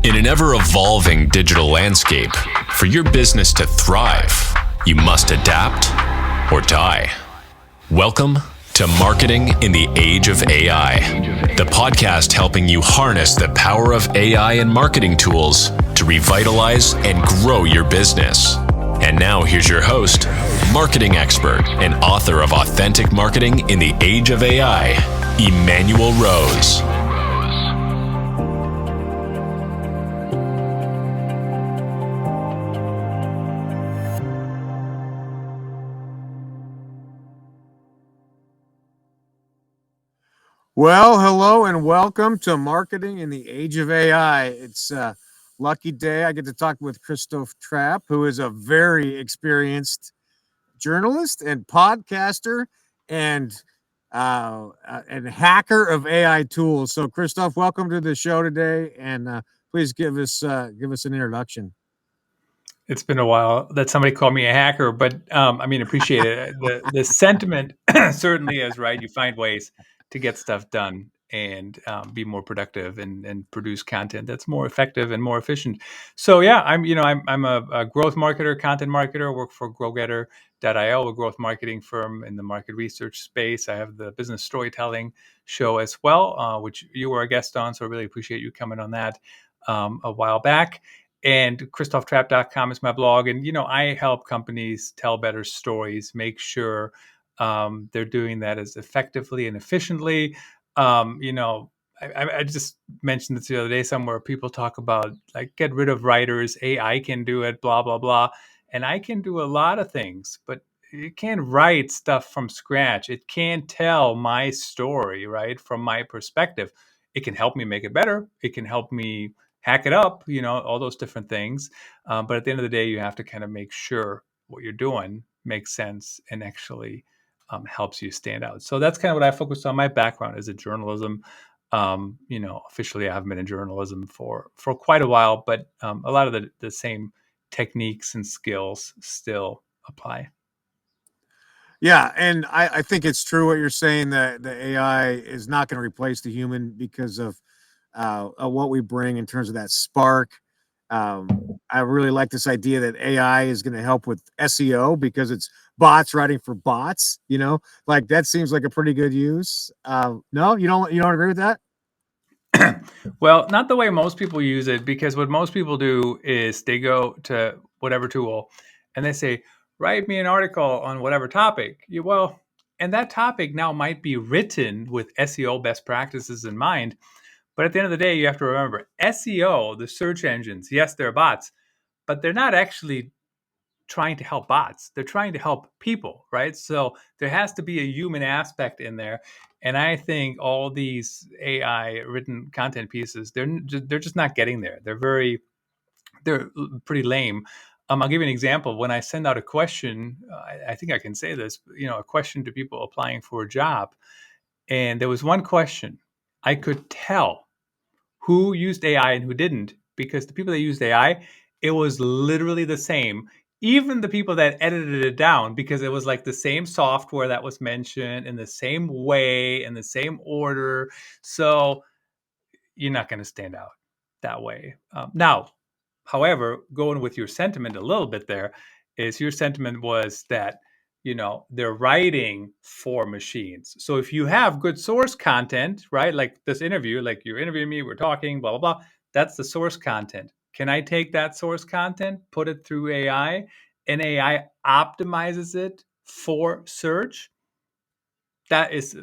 In an ever-evolving digital landscape, for your business to thrive, you must adapt or die. Welcome to Marketing in the Age of AI, the podcast helping you harness the power of AI and marketing tools to revitalize and grow your business. And now here's your host, marketing expert and author of Authentic Marketing in the Age of AI, Emanuel Rose. Well, hello and welcome to Marketing in the Age of AI. It's a lucky day. I get to talk with Christoph Trappe, who is a very experienced journalist and podcaster and hacker of AI tools. So, Christoph, welcome to the show today, and please give us an introduction. It's been a while that somebody called me a hacker, but appreciate it. The sentiment certainly is right. You find ways to get stuff done and be more productive and produce content that's more effective and more efficient. So yeah, I'm a growth marketer, content marketer. Work for GrowGetter.io, a growth marketing firm in the market research space. I have the business storytelling show as well, which you were a guest on. So I really appreciate you coming on that a while back. And ChristophTrappe.com is my blog. And, I help companies tell better stories, make sure they're doing that as effectively and efficiently. I just mentioned this the other day somewhere. People talk about, like, get rid of writers. AI can do it, blah, blah, blah. And I can do a lot of things, but it can't write stuff from scratch. It can't tell my story, right, from my perspective. It can help me make it better. It can help me hack it up, all those different things. But at the end of the day, you have to kind of make sure what you're doing makes sense and actually helps you stand out. So that's kind of what I focused on. My background is in journalism. Officially, I haven't been in journalism for quite a while, but a lot of the same techniques and skills still apply. Yeah, and I think it's true what you're saying, that the AI is not going to replace the human because of what we bring in terms of that spark. I really like this idea that AI is going to help with SEO because it's bots writing for bots. Like that seems like a pretty good use. No, you don't agree with that? Well, not the way most people use it, because what most people do is they go to whatever tool and they say, write me an article on whatever topic. And that topic now might be written with SEO best practices in mind. But at the end of the day, you have to remember SEO, the search engines, yes, they're bots, but they're not actually trying to help bots. They're trying to help people, right? So there has to be a human aspect in there. And I think all these AI written content pieces, they're just not getting there. They're pretty lame. I'll give you an example. When I send out a question, I think I can say this, a question to people applying for a job. And there was one question. I could tell who used AI and who didn't, because the people that used AI, it was literally the same. Even the people that edited it down, because it was like the same software that was mentioned in the same way, in the same order. So you're not going to stand out that way. Now, however, going with your sentiment a little bit there, is your sentiment was that, they're writing for machines. So if you have good source content, right, like this interview, like you're interviewing me, we're talking, blah, blah, blah, that's the source content. Can I take that source content, put it through AI, and AI optimizes it for search? That is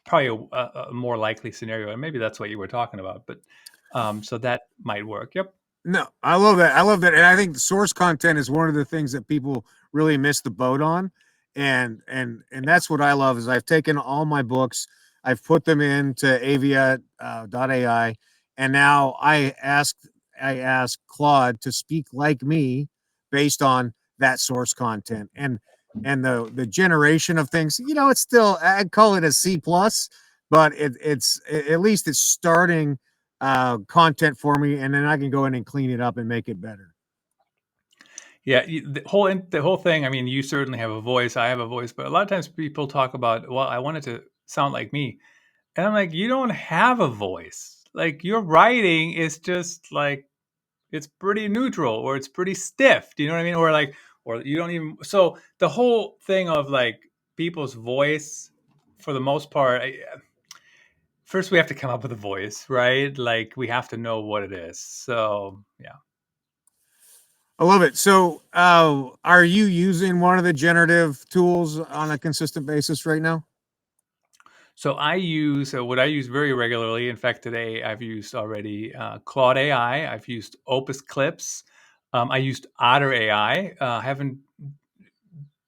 probably a more likely scenario, and maybe that's what you were talking about. But so that might work. Yep. No, I love that. I love that, and I think the source content is one of the things that people really miss the boat on, and that's what I love. Is I've taken all my books, I've put them into Avia.ai, and now I ask Claude to speak like me based on that source content, and the generation of things. It's still, I'd call it a C plus, but it's at least it's starting content for me, and then I can go in and clean it up and make it better. Yeah, the whole thing. I mean, you certainly have a voice. I have a voice, but a lot of times people talk about, well, I want it to sound like me, and I'm like, you don't have a voice. Like, your writing is just like it's pretty neutral, or it's pretty stiff. Do you know what I mean? Or like, or you don't even. So the whole thing of like people's voice, for the most part, first we have to come up with a voice, right? Like we have to know what it is. So yeah. I love it. So, are you using one of the generative tools on a consistent basis right now? So I use what I use very regularly. In fact, today I've used already Claude.ai. I've used Opus Clips. I used Otter.ai. I haven't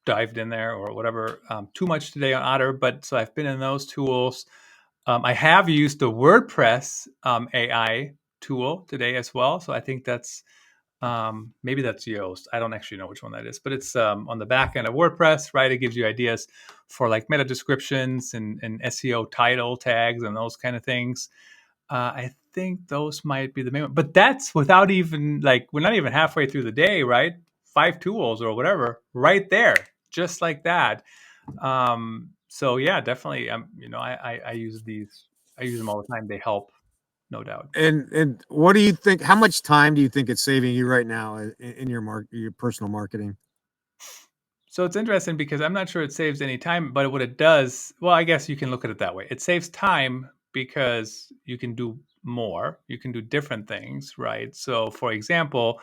dived in there or whatever too much today on Otter, but so I've been in those tools. I have used the WordPress AI tool today as well. So I think that's maybe that's Yoast. I don't actually know which one that is, but it's on the back end of WordPress, right? It gives you ideas for like meta descriptions and SEO title tags and those kind of things. I think those might be the main one, but that's without even like we're not even halfway through the day, right? 5 tools or whatever, right there, just like that. So yeah, definitely. I use these. I use them all the time. They help, no doubt. And what do you think? How much time do you think it's saving you right now in your personal marketing? So it's interesting because I'm not sure it saves any time, but what it does, well, I guess you can look at it that way. It saves time because you can do more, you can do different things, right? So, for example,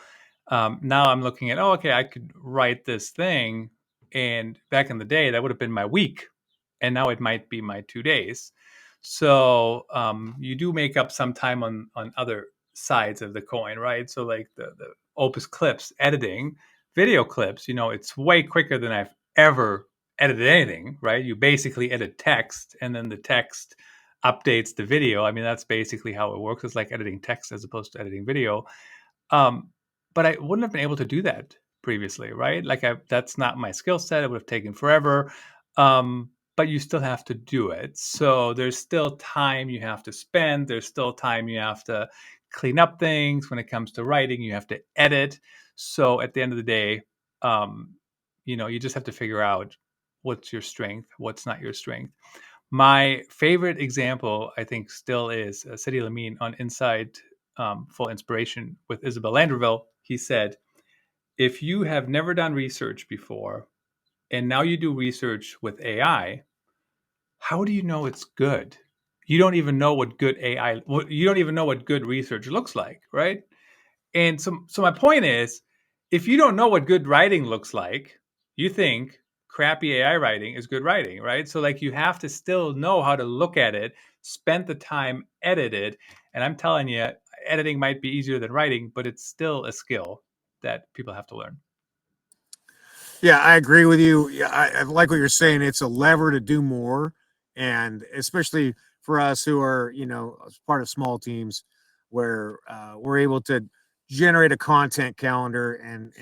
now I'm looking at, oh, okay, I could write this thing, and back in the day, that would have been my week, and now it might be my 2 days. So you do make up some time on other sides of the coin, right? So like the Opus Clips editing video clips, it's way quicker than I've ever edited anything, right? You basically edit text and then the text updates the video. I mean, that's basically how it works. It's like editing text as opposed to editing video. Um, but I wouldn't have been able to do that previously, right? Like that's not my skill set. It would have taken forever. But you still have to do it. So there's still time you have to spend. There's still time you have to clean up things. When it comes to writing, you have to edit. So at the end of the day, um, you just have to figure out what's your strength, what's not your strength. My favorite example, I think, still is City Lamine on Inside Full Inspiration with Isabel Landreville. He said, if you have never done research before and now you do research with AI, how do you know it's good? You don't even know what good AI, you don't even know what good research looks like, right? And so my point is, if you don't know what good writing looks like, you think crappy AI writing is good writing, right? So like you have to still know how to look at it, spend the time, edit it. And I'm telling you, editing might be easier than writing, but it's still a skill that people have to learn. Yeah, I agree with you. Yeah, I like what you're saying. It's a lever to do more, and especially for us who are, as part of small teams, where we're able to generate a content calendar and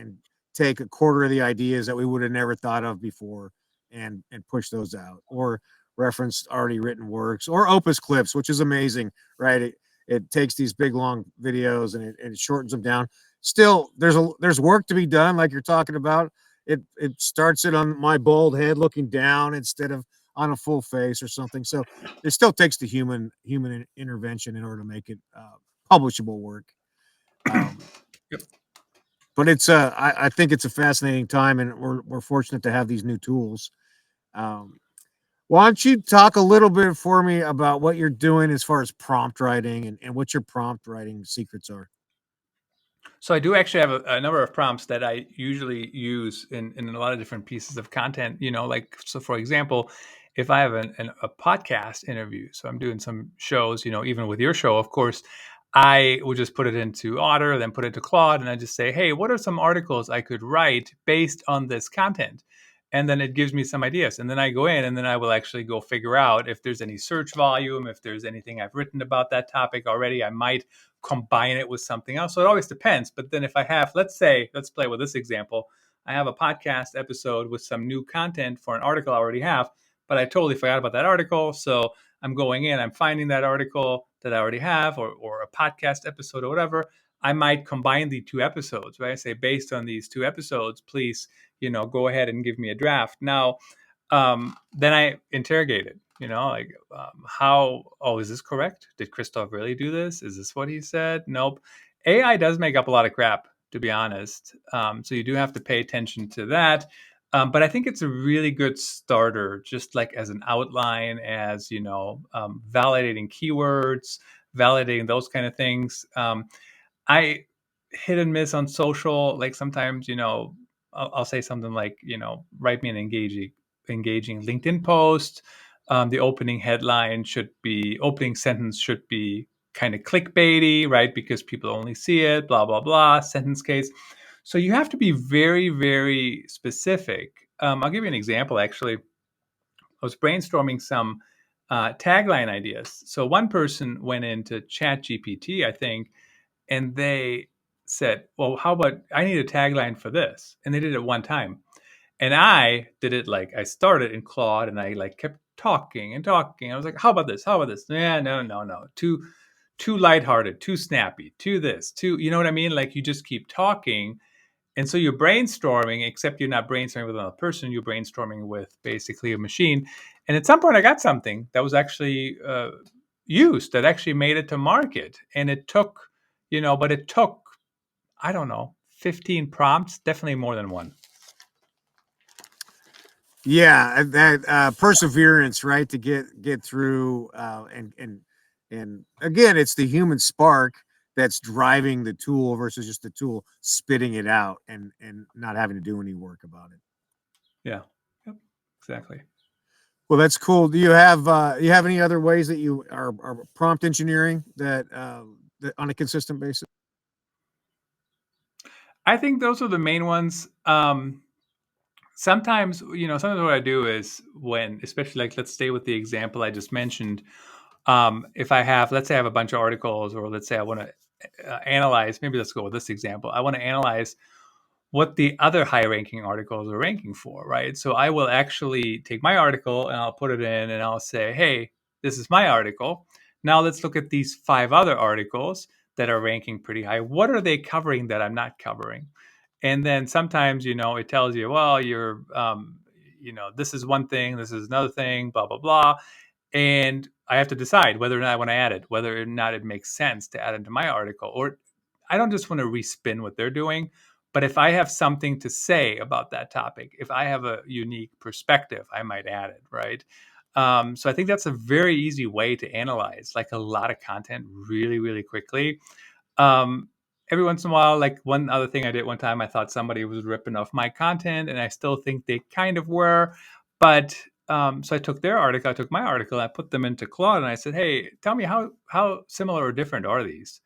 take a quarter of the ideas that we would have never thought of before, and push those out, or reference already written works, or Opus Clips, which is amazing, right? It takes these big long videos and it shortens them down. Still, there's work to be done, like you're talking about. It starts it on my bald head looking down instead of on a full face or something. So it still takes the human intervention in order to make it publishable work. Um, Yep. but I think it's a fascinating time, and we're fortunate to have these new tools. Um, why don't you talk a little bit for me about what you're doing as far as prompt writing and what your prompt writing secrets are? So I do actually have a number of prompts that I usually use in a lot of different pieces of content. Like, so for example, if I have a podcast interview, so I'm doing some shows, even with your show, of course, I would just put it into Otter, then put it to Claude, and I just say, hey, what are some articles I could write based on this content? And then it gives me some ideas. And then I go in and then I will actually go figure out if there's any search volume, if there's anything I've written about that topic already. I might combine it with something else. So it always depends. But then if I have, let's play with this example. I have a podcast episode with some new content for an article I already have, but I totally forgot about that article. So I'm going in, I'm finding that article that I already have, or a podcast episode or whatever. I might combine the two episodes, right? I say, based on these two episodes, please, go ahead and give me a draft. Now, then I interrogate it, like, how, oh, is this correct? Did Christoph really do this? Is this what he said? Nope. AI does make up a lot of crap, to be honest. So you do have to pay attention to that. But I think it's a really good starter, just like as an outline, as validating keywords, validating those kind of things. I hit and miss on social. Like sometimes, I'll say something like, write me an engaging LinkedIn post. The opening sentence should be kind of clickbaity, right? Because people only see it, blah, blah, blah, sentence case. So you have to be very, very specific. I'll give you an example, actually. I was brainstorming some tagline ideas. So one person went into ChatGPT, I think, and they said, well, how about I need a tagline for this? And they did it one time. And I did it like I started in Claude and I like kept talking and talking. I was like, how about this? How about this? Yeah, no. Too lighthearted, too snappy, too this, too, you know what I mean? Like you just keep talking. And so you're brainstorming, except you're not brainstorming with another person, you're brainstorming with basically a machine. And at some point I got something that was actually used, that actually made it to market. And it took, I don't know, 15 prompts, definitely more than one. Yeah, that perseverance, right, to get through, and again, it's the human spark that's driving the tool versus just the tool spitting it out and not having to do any work about it. Yeah. Yep. Exactly. Well, that's cool. Do you have any other ways that you are prompt engineering that on a consistent basis? I think those are the main ones. Sometimes what I do is when, especially like, let's stay with the example I just mentioned. If let's say I have a bunch of articles, or let's say I want to analyze, maybe let's go with this example. I want to analyze what the other high ranking articles are ranking for, right? So I will actually take my article and I'll put it in and I'll say, hey, this is my article. Now let's look at these 5 other articles that are ranking pretty high. What are they covering that I'm not covering? And then sometimes, it tells you, well, this is one thing, this is another thing, blah, blah, blah. And I have to decide whether or not I want to add it, whether or not it makes sense to add into my article. Or I don't just want to respin what they're doing, but if I have something to say about that topic, if I have a unique perspective, I might add it, right? So I think that's a very easy way to analyze like a lot of content really, really quickly. Um, every once in a while, like one other thing I did one time, I thought somebody was ripping off my content, and I still think they kind of were. But so I took their article, I took my article, I put them into Claude, and I said, "Hey, tell me how similar or different are these?"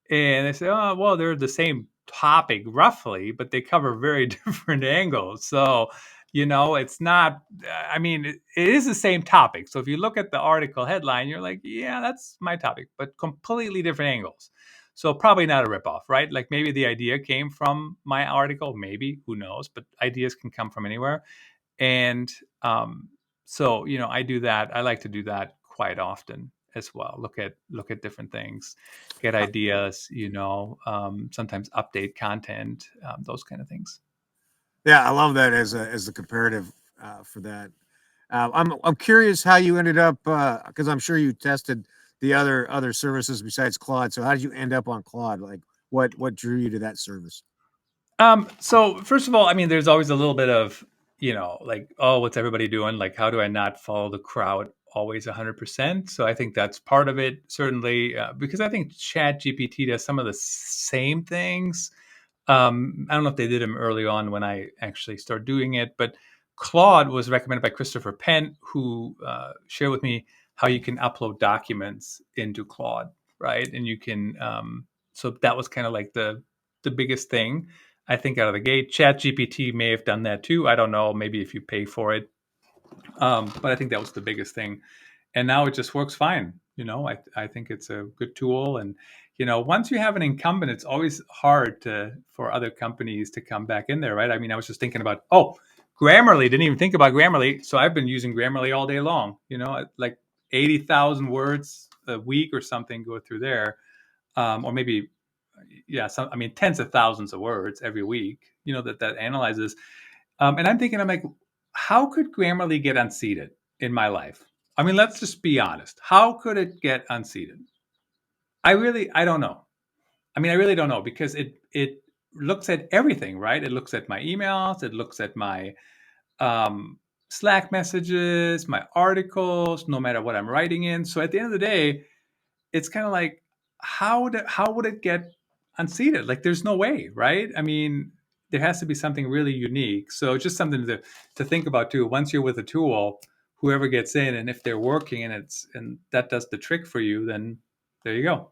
And they say, "Oh, well, they're the same topic roughly, but they cover very different angles." So, it's not, I mean, it is the same topic. So if you look at the article headline, you're like, yeah, that's my topic, but completely different angles. So probably not a ripoff, right? Like maybe the idea came from my article, maybe, who knows, but ideas can come from anywhere. And so I do that. I like to do that quite often as well. Look at different things, get ideas. Sometimes update content, those kind of things. Yeah, I love that as the comparative for that. I'm curious how you ended up because I'm sure you tested the other services besides Claude. So how did you end up on Claude? Like what drew you to that service? So first of all, I mean, there's always a little bit of, like, oh, what's everybody doing? Like, how do I not follow the crowd always 100%? So I think that's part of it, certainly, because I think Chat GPT does some of the same things. I don't know if they did them early on when I actually started doing it, but Claude was recommended by Christopher Penn, who shared with me how you can upload documents into Claude, right? And you can, so that was kind of like the biggest thing, I think, out of the gate. Chat GPT may have done that too. I don't know, maybe if you pay for it. But I think that was the biggest thing. And now it just works fine. I think it's a good tool. And, once you have an incumbent, it's always hard for other companies to come back in there, right? I mean, I was just thinking about, Grammarly, didn't even think about Grammarly. So I've been using Grammarly all day long, like 80,000 words a week or something go through there. Or maybe, yeah, tens of thousands of words every week, that analyzes. And I'm like, how could Grammarly get unseated in my life? I mean, let's just be honest. How could it get unseated? I don't know. I mean, I really don't know, because it looks at everything, right? It looks at my emails, it looks at my um, Slack messages, my articles, no matter what I'm writing in. So at the end of the day, it's kind of like, how would it get unseated? Like, there's no way, right? I mean, there has to be something really unique. So just something to think about too. Once you're with a tool, whoever gets in, and if they're working and that does the trick for you, then there you go.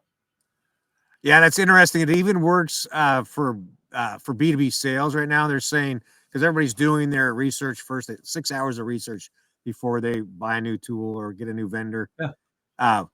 Yeah, that's interesting. It even works for B2B sales right now. They're saying, because everybody's doing their research first, 6 hours of research before they buy a new tool or get a new vendor. Yeah. Uh,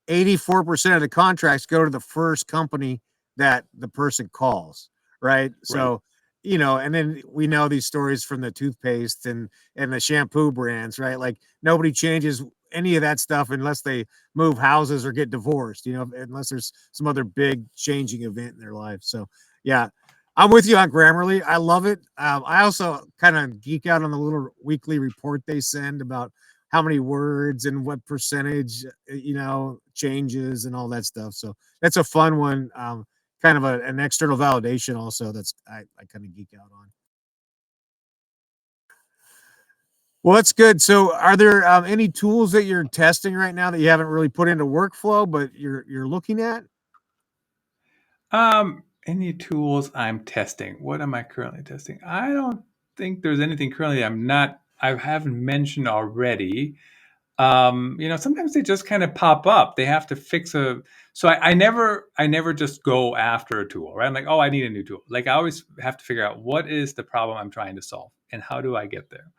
84% of the contracts go to the first company that the person calls, right? Right. So, and then we know these stories from the toothpaste and the shampoo brands, right? Like, nobody changes any of that stuff unless they move houses or get divorced, unless there's some other big changing event in their life. So, yeah, I'm with you on Grammarly. I love it. I also kind of geek out on the little weekly report they send about how many words and what percentage, changes and all that stuff. So that's a fun one. Kind of an external validation also that's I kind of geek out on. Well, that's good. So are there any tools that you're testing right now that you haven't really put into workflow, but you're looking at? Any tools I'm testing? What am I currently testing? I don't think there's anything currently I haven't mentioned already. Sometimes they just kind of pop up. They have to fix so I never just go after a tool, right? I'm like, oh, I need a new tool. Like, I always have to figure out what is the problem I'm trying to solve and how do I get there.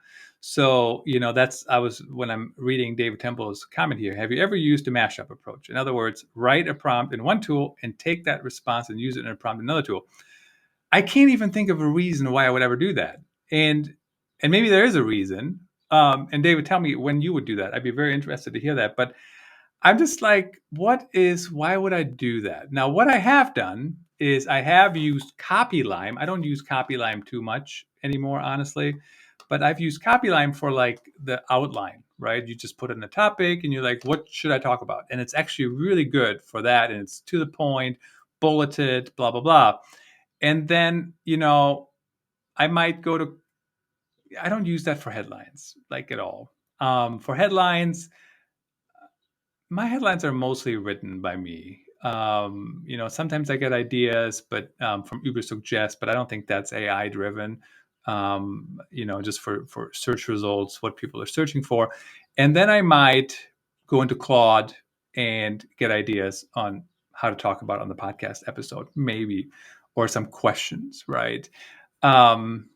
So, when I'm reading David Temple's comment here, have you ever used a mashup approach? In other words, write a prompt in one tool and take that response and use it in a prompt in another tool. I can't even think of a reason why I would ever do that. And maybe there is a reason. And David, tell me when you would do that. I'd be very interested to hear that. But I'm just like, why would I do that? Now, what I have done is I have used CopyLime. I don't use CopyLime too much anymore, honestly, but I've used CopyLime for like the outline, right? You just put in a topic and you're like, what should I talk about? And it's actually really good for that. And it's to the point, bulleted, blah, blah, blah. And then, I might I don't use that for headlines, like, at all. For headlines, my headlines are mostly written by me. Sometimes I get ideas, but from Uber Suggest, but I don't think that's AI driven. Just for search results, what people are searching for, and then I might go into Claude and get ideas on how to talk about it on the podcast episode, maybe, or some questions, right? Um,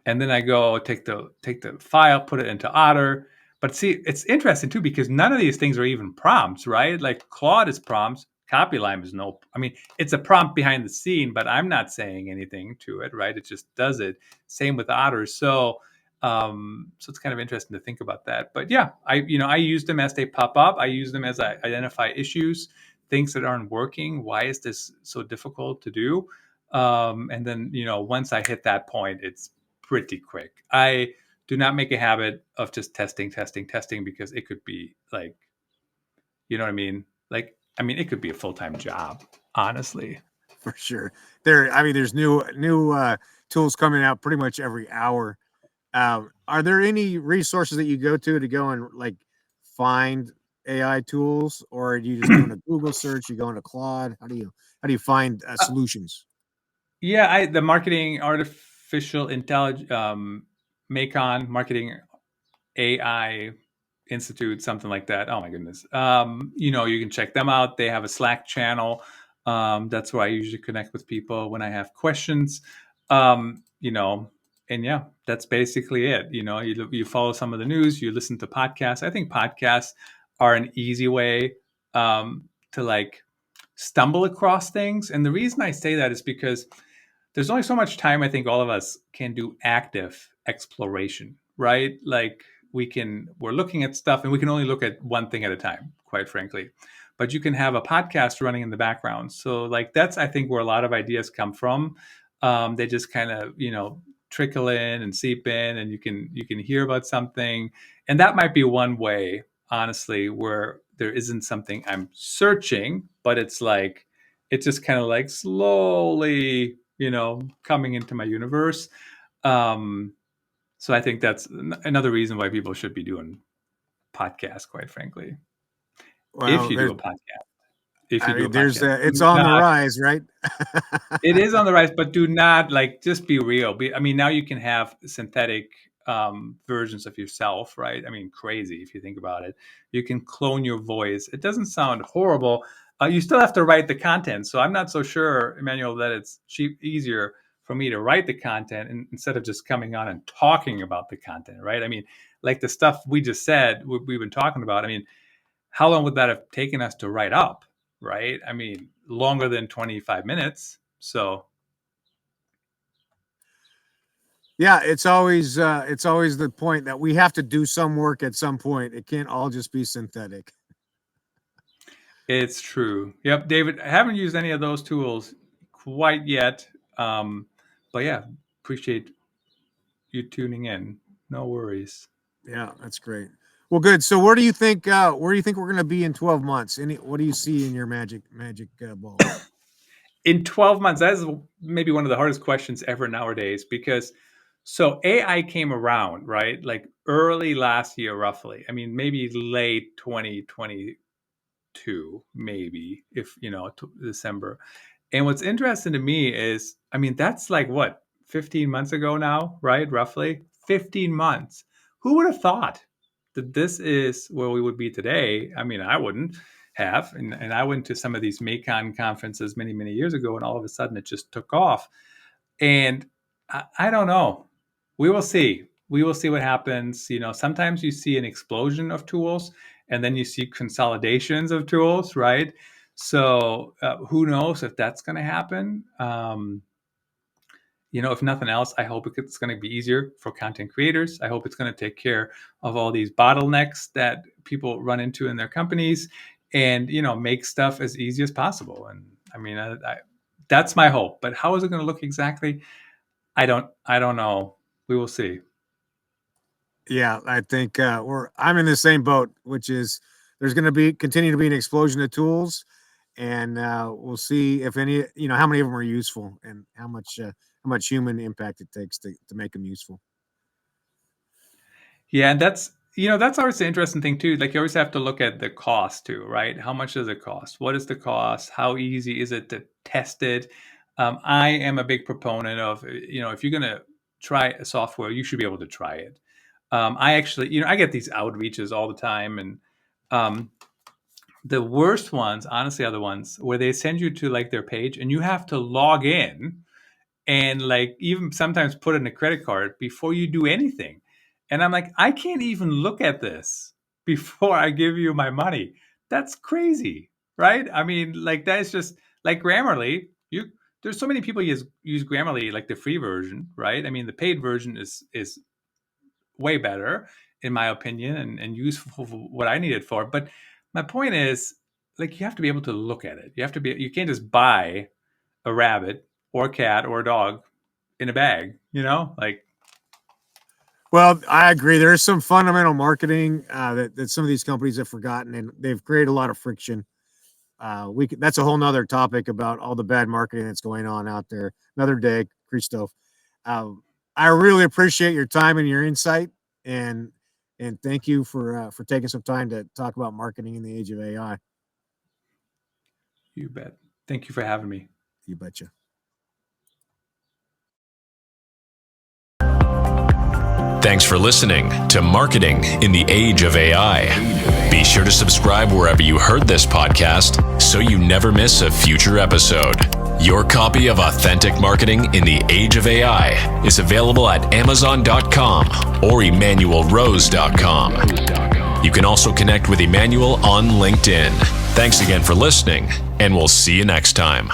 and then I go take the file, put it into Otter. But see, it's interesting too, because none of these things are even prompts, right? Like, Claude is prompts, CopyLime is no. I mean, it's a prompt behind the scene, but I'm not saying anything to it, right? It just does it. Same with Otter. So it's kind of interesting to think about that. But yeah, I use them as they pop up. I use them as I identify issues, things that aren't working. Why is this so difficult to do? And then, once I hit that point, it's pretty quick. I do not make a habit of just testing, because it could be like, you know what I mean? Like, I mean, it could be a full-time job, honestly. For sure. There's new tools coming out pretty much every hour. Are there any resources that you go and like find AI tools, or do you just doing a Google search? You go into Claude? How do you find solutions? Yeah, the marketing artificial intelligence, Macon marketing AI Institute, something like that. Oh my goodness. You can check them out. They have a Slack channel. That's where I usually connect with people when I have questions. Um, you know, and yeah, that's basically it. You follow some of the news, you listen to podcasts. I think podcasts are an easy way to like stumble across things. And the reason I say that is because there's only so much time I think all of us can do active exploration, right? Like, we're looking at stuff and we can only look at one thing at a time, quite frankly. But you can have a podcast running in the background. So like, that's, I think, where a lot of ideas come from. They just kind of, trickle in and seep in, and you can hear about something. And that might be one way, honestly, where there isn't something I'm searching, but it's like It's just kind of like slowly, coming into my universe. So I think that's another reason why people should be doing podcasts, quite frankly. If Well, you do a podcast, if you I do a mean, podcast, it's do on the not, rise, right? it is on the rise, but do not just be real. I mean, now you can have synthetic versions of yourself, right? I mean, crazy if you think about it. You can clone your voice. It doesn't sound horrible. You still have to write the content. So I'm not so sure, Emanuel, that it's easier for me to write the content instead of just coming on and talking about the content, right? I mean, like the stuff we just said, we've been talking about. I mean, how long would that have taken us to write up, right? I mean, longer than 25 minutes. So Yeah, it's always the point that we have to do some work at some point. It can't all just be synthetic. it's true. Yep, David, I haven't used any of those tools quite yet. But yeah, appreciate you tuning in. No worries. Yeah, that's great. Well, good. So where do you think we're going to be in 12 months? What do you see in your magic ball? In 12 months, that is maybe one of the hardest questions ever nowadays, because so AI came around, right? Like early last year, roughly. I mean, maybe late 2022, maybe, if, December. And what's interesting to me is, I mean, that's like what, 15 months ago now, right? Roughly 15 months. Who would have thought that this is where we would be today? I mean, I wouldn't have. And I went to some of these Macon conferences many, many years ago, and all of a sudden it just took off. And I don't know. We will see. We will see what happens. Sometimes you see an explosion of tools, and then you see consolidations of tools, right? So who knows if that's going to happen? If nothing else, I hope it's going to be easier for content creators. I hope it's going to take care of all these bottlenecks that people run into in their companies, and make stuff as easy as possible. And I mean, that's my hope. But how is it going to look exactly? I don't know. We will see. Yeah, I think I'm in the same boat, which is there's going to continue to be an explosion of tools, and we'll see if any, how many of them are useful and how much human impact it takes to make them useful. Yeah, and that's always the interesting thing too. Like you always have to look at the cost too, right? How much does it cost? What is the cost? How easy is it to test it? I am a big proponent of, if you're going to try a software, you should be able to try it. I actually, I get these outreaches all the time, and the worst ones, honestly, are the ones where they send you to like their page and you have to log in and like even sometimes put in a credit card before you do anything. And I'm like, I can't even look at this before I give you my money. That's crazy, right? I mean, like that's just like Grammarly. There's so many people use Grammarly, like the free version, right? I mean, the paid version is way better in my opinion, and useful for what I need it for. But my point is, like, you have to be able to look at it. You can't just buy a rabbit or a cat or a dog in a bag, like. Well, I agree. There's some fundamental marketing that some of these companies have forgotten, and they've created a lot of friction. That's a whole nother topic about all the bad marketing that's going on out there. Another day, Christoph. I really appreciate your time and your insight, and thank you for taking some time to talk about marketing in the age of AI. You bet. Thank you for having me. You betcha. Thanks for listening to Marketing in the Age of AI. Be sure to subscribe wherever you heard this podcast so you never miss a future episode. Your copy of Authentic Marketing in the Age of AI is available at Amazon.com or EmanuelRose.com. You can also connect with Emanuel on LinkedIn. Thanks again for listening, and we'll see you next time.